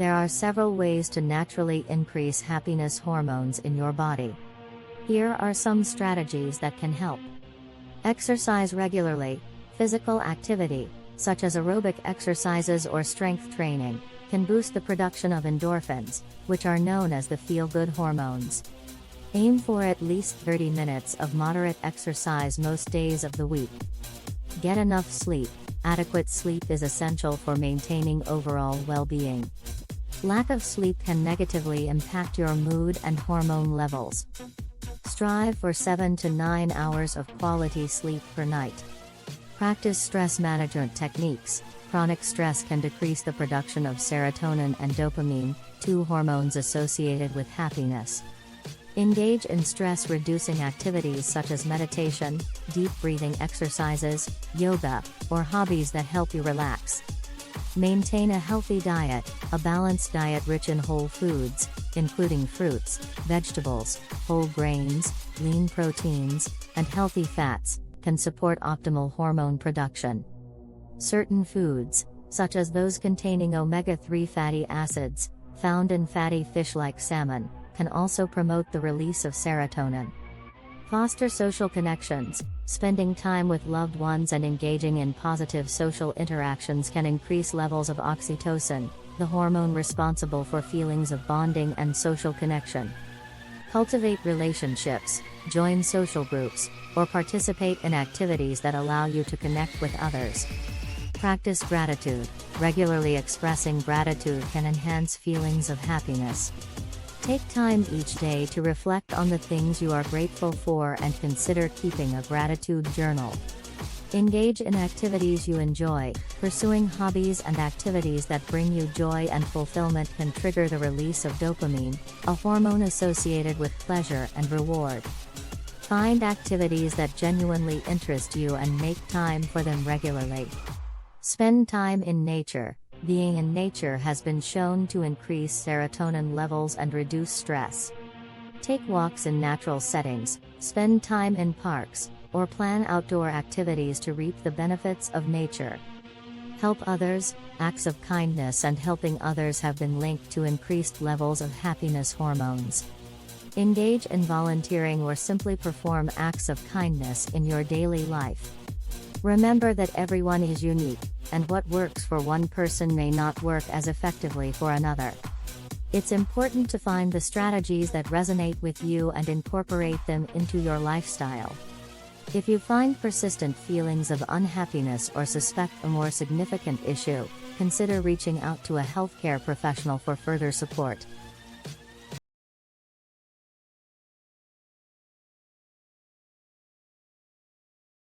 There are several ways to naturally increase happiness hormones in your body. Here are some strategies that can help. Exercise regularly. Physical activity, such as aerobic exercises or strength training, can boost the production of endorphins, which are known as the feel-good hormones. Aim for at least 30 minutes of moderate exercise most days of the week. Get enough sleep. Adequate sleep is essential for maintaining overall well-being. Lack of sleep can negatively impact your mood and hormone levels. Strive for 7 to 9 hours of quality sleep per night. Practice stress management techniques. Chronic stress can decrease the production of serotonin and dopamine, two hormones associated with happiness. Engage in stress-reducing activities such as meditation, deep breathing exercises, yoga, or hobbies that help you relax. Maintain a healthy diet. A balanced diet rich in whole foods, including fruits, vegetables, whole grains, lean proteins, and healthy fats, can support optimal hormone production. Certain foods, such as those containing omega-3 fatty acids, found in fatty fish like salmon, can also promote the release of serotonin. Foster social connections. Spending time with loved ones and engaging in positive social interactions can increase levels of oxytocin, the hormone responsible for feelings of bonding and social connection. Cultivate relationships. Join social groups, or participate in activities that allow you to connect with others. Practice gratitude. Regularly expressing gratitude can enhance feelings of happiness. Take time each day to reflect on the things you are grateful for and consider keeping a gratitude journal. Engage in activities you enjoy. Pursuing hobbies and activities that bring you joy and fulfillment can trigger the release of dopamine, a hormone associated with pleasure and reward. Find activities that genuinely interest you and make time for them regularly. Spend time in nature. Being in nature has been shown to increase serotonin levels and reduce stress. Take walks in natural settings, spend time in parks, or plan outdoor activities to reap the benefits of nature. Help others. Acts of kindness and helping others have been linked to increased levels of happiness hormones. Engage in volunteering or simply perform acts of kindness in your daily life. Remember that everyone is unique, and what works for one person may not work as effectively for another. It's important to find the strategies that resonate with you and incorporate them into your lifestyle. If you find persistent feelings of unhappiness or suspect a more significant issue, consider reaching out to a healthcare professional for further support.